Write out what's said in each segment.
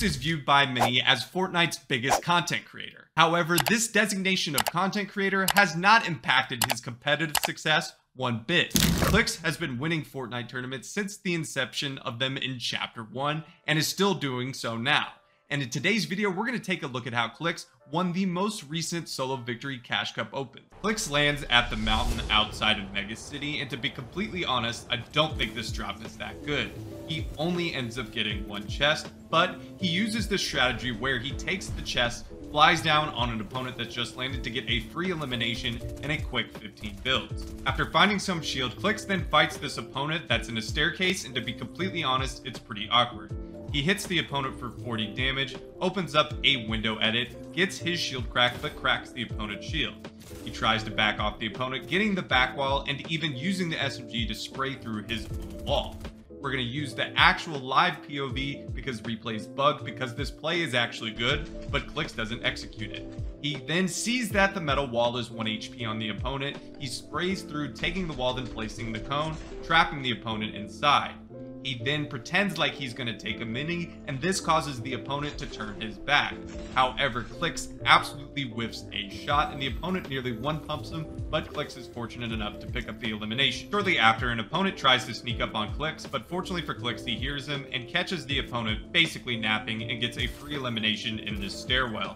is viewed by many as Fortnite's biggest content creator. However, this designation of content creator has not impacted his competitive success one bit. Clix has been winning Fortnite tournaments since the inception of them in Chapter 1 and is still doing so now. And in today's video, we're going to take a look at how Clix won the most recent solo victory Cash Cup Open. Clix lands at the mountain outside of Mega City, and to be completely honest, I don't think this drop is that good. He only ends up getting one chest, but he uses this strategy where he takes the chest, flies down on an opponent that's just landed to get a free elimination and a quick 15 builds. After finding some shield, Clix then fights this opponent that's in a staircase, and to be completely honest, it's pretty awkward. He hits the opponent for 40 damage, opens up a window edit, gets his shield cracked, but cracks the opponent's shield. He tries to back off the opponent, getting the back wall and even using the SMG to spray through his own wall. We're going to use the actual live POV because replay's bugged because this play is actually good, but Clix doesn't execute it. He then sees that the metal wall is 1 HP on the opponent. He sprays through, taking the wall, then placing the cone, trapping the opponent inside. He then pretends like he's going to take a mini, and this causes the opponent to turn his back. However, Clix absolutely whiffs a shot, and the opponent nearly one-pumps him, but Clix is fortunate enough to pick up the elimination. Shortly after, an opponent tries to sneak up on Clix, but fortunately for Clix, he hears him and catches the opponent basically napping and gets a free elimination in this stairwell.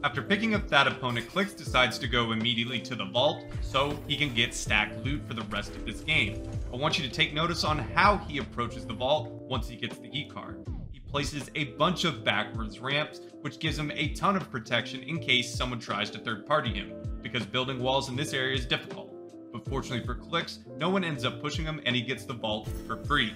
After picking up that opponent, Clix decides to go immediately to the vault so he can get stacked loot for the rest of this game. I want you to take notice on how he approaches the vault once he gets the heat card. He places a bunch of backwards ramps, which gives him a ton of protection in case someone tries to third party him, because building walls in this area is difficult. But fortunately for Clix, no one ends up pushing him and he gets the vault for free.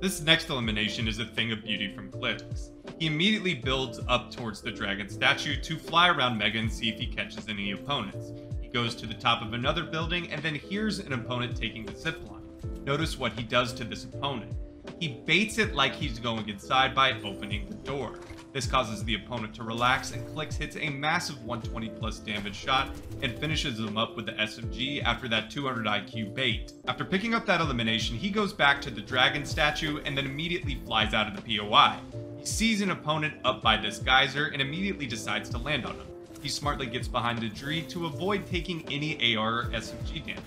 This next elimination is a thing of beauty from Clix. He immediately builds up towards the dragon statue to fly around Mega and see if he catches any opponents. He goes to the top of another building and then hears an opponent taking the zip line. Notice what he does to this opponent. He baits it like he's going inside by opening the door. This causes the opponent to relax, and Clix hits a massive 120 plus damage shot and finishes him up with the SMG after that 200 IQ bait. After picking up that elimination, he goes back to the dragon statue and then immediately flies out of the POI. He sees an opponent up by this geyser and immediately decides to land on him. He smartly gets behind the tree to avoid taking any AR or SMG damage.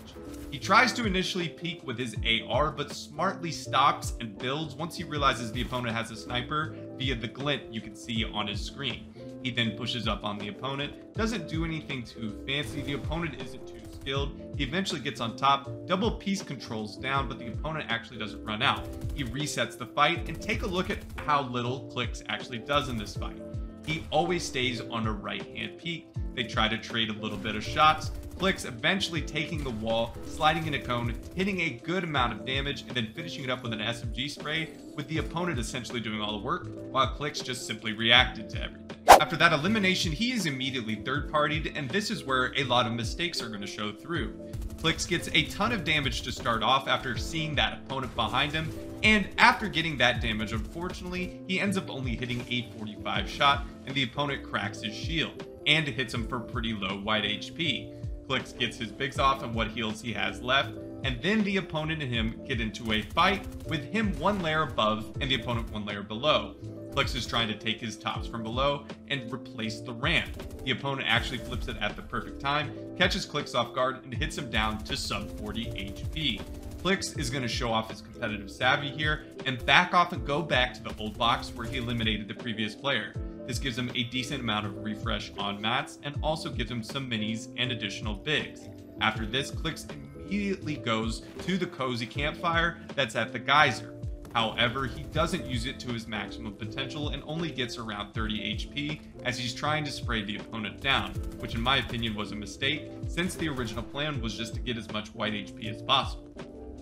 He tries to initially peek with his AR, but smartly stops and builds once he realizes the opponent has a sniper via the glint you can see on his screen. He then pushes up on the opponent, doesn't do anything too fancy, the opponent isn't too skilled. He eventually gets on top, double piece controls down, but the opponent actually doesn't run out. He resets the fight, and take a look at how little Clix actually does in this fight. He always stays on a right hand peek. They try to trade a little bit of shots. Clix eventually taking the wall, sliding in a cone, hitting a good amount of damage, and then finishing it up with an SMG spray, with the opponent essentially doing all the work, while Clix just simply reacted to everything. After that elimination, he is immediately third-partied, and this is where a lot of mistakes are going to show through. Clix gets a ton of damage to start off after seeing that opponent behind him, and after getting that damage, unfortunately, he ends up only hitting a 45 shot, and the opponent cracks his shield, and hits him for pretty low white HP. Clix gets his bigs off and what heals he has left, and then the opponent and him get into a fight with him one layer above and the opponent one layer below. Clix is trying to take his tops from below and replace the ramp. The opponent actually flips it at the perfect time, catches Clix off guard, and hits him down to sub 40 HP. Clix is going to show off his competitive savvy here and back off and go back to the old box where he eliminated the previous player. This gives him a decent amount of refresh on mats and also gives him some minis and additional bigs. After this, Clix immediately goes to the cozy campfire that's at the geyser. However, he doesn't use it to his maximum potential and only gets around 30 HP as he's trying to spray the opponent down, which in my opinion was a mistake since the original plan was just to get as much white HP as possible.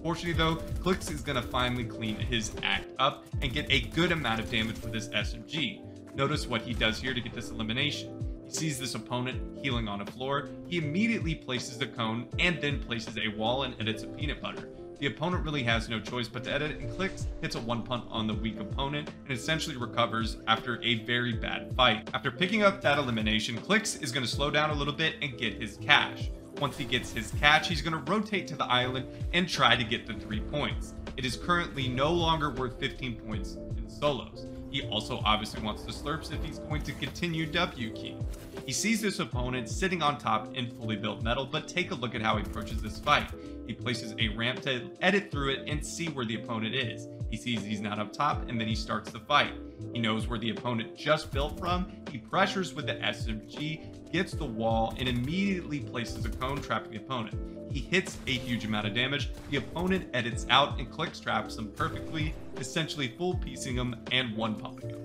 Fortunately though, Clix is going to finally clean his act up and get a good amount of damage with his SMG. Notice what he does here to get this elimination. He sees this opponent healing on a floor, he immediately places the cone and then places a wall and edits a peanut butter. The opponent really has no choice but to edit, and Clix hits a one punt on the weak opponent and essentially recovers after a very bad fight. After picking up that elimination, Clix is going to slow down a little bit and get his cash. Once he gets his catch, he's going to rotate to the island and try to get the 3 points. It is currently no longer worth 15 points in solos. He also obviously wants the slurps if he's going to continue W keying. He sees this opponent sitting on top in fully built metal, but take a look at how he approaches this fight. He places a ramp to edit through it and see where the opponent is. He sees he's not up top, and then he starts the fight. He knows where the opponent just built from. He pressures with the SMG, gets the wall, and immediately places a cone, trapping the opponent. He hits a huge amount of damage. The opponent edits out and Clix traps him perfectly, essentially full piecing him and one pumping him.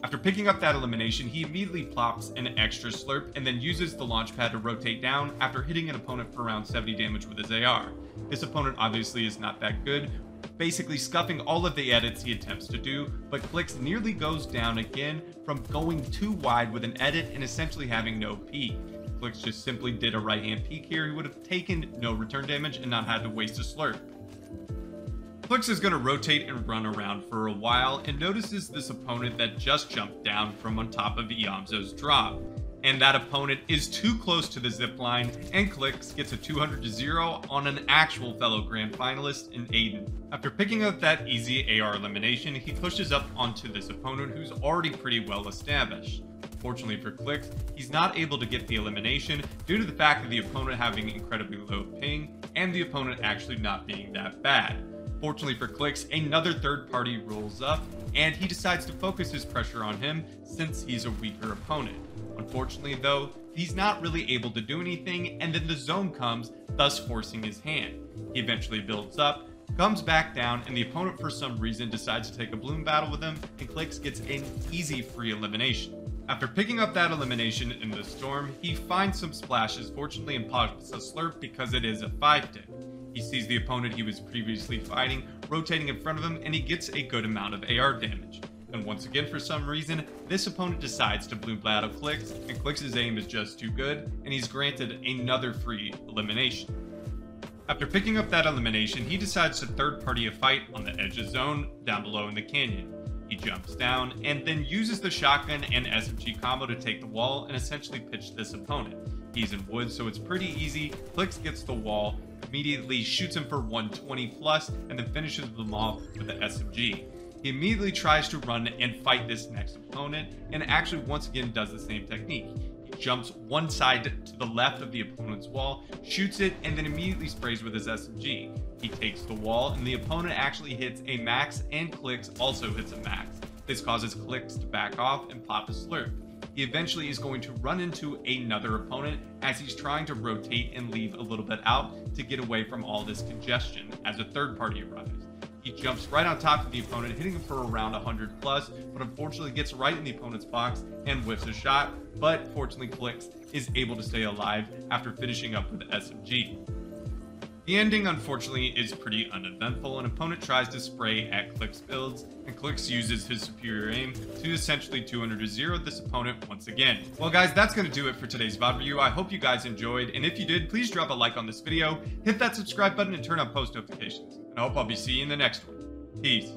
After picking up that elimination, he immediately plops an extra slurp and then uses the launch pad to rotate down after hitting an opponent for around 70 damage with his AR. This opponent obviously is not that good, basically scuffing all of the edits he attempts to do, but Clix nearly goes down again from going too wide with an edit and essentially having no peek. Clix just simply did a right hand peek here. He would have taken no return damage and not had to waste a slurp. Clix is going to rotate and run around for a while and notices this opponent that just jumped down from on top of Iamzo's drop. And that opponent is too close to the zip line, and Clix gets a 200-0 on an actual fellow grand finalist in Aiden. After picking up that easy AR elimination, he pushes up onto this opponent who's already pretty well established. Fortunately for Clix, he's not able to get the elimination due to the fact of the opponent having incredibly low ping and the opponent actually not being that bad. Fortunately for Clix, another third party rolls up and he decides to focus his pressure on him since he's a weaker opponent. Unfortunately though, he's not really able to do anything, and then the zone comes, thus forcing his hand. He eventually builds up, comes back down, and the opponent for some reason decides to take a bloom battle with him, and Clix gets an easy free elimination. After picking up that elimination in the storm, he finds some splashes fortunately and pops a slurp because it is a 5-tick. He sees the opponent he was previously fighting rotating in front of him, and he gets a good amount of AR damage. And once again, for some reason, this opponent decides to bloom battle Clix, and Clix's aim is just too good, and he's granted another free elimination. After picking up that elimination, he decides to third party a fight on the edge of zone down below in the canyon. He jumps down and then uses the shotgun and SMG combo to take the wall and essentially pitch this opponent. He's in wood, so it's pretty easy. Clix gets the wall, immediately shoots him for 120 plus, and then finishes them off with the SMG. He immediately tries to run and fight this next opponent, and actually once again does the same technique. He jumps one side to the left of the opponent's wall, shoots it, and then immediately sprays with his SMG. He takes the wall, and the opponent actually hits a max, and Clix also hits a max. This causes Clix to back off and pop a slurp. He eventually is going to run into another opponent as he's trying to rotate and leave a little bit out to get away from all this congestion as a third party arrives. He jumps right on top of the opponent, hitting him for around 100 plus, but unfortunately gets right in the opponent's box and whiffs a shot, but fortunately Clix is able to stay alive after finishing up with the SMG. The ending, unfortunately, is pretty uneventful. An opponent tries to spray at Clix builds, and Clix uses his superior aim to essentially 200-0 this opponent once again. Well guys, that's going to do it for today's VOD review. I hope you guys enjoyed, and if you did, please drop a like on this video, hit that subscribe button, and turn on post notifications. And I hope I'll be seeing you in the next one. Peace.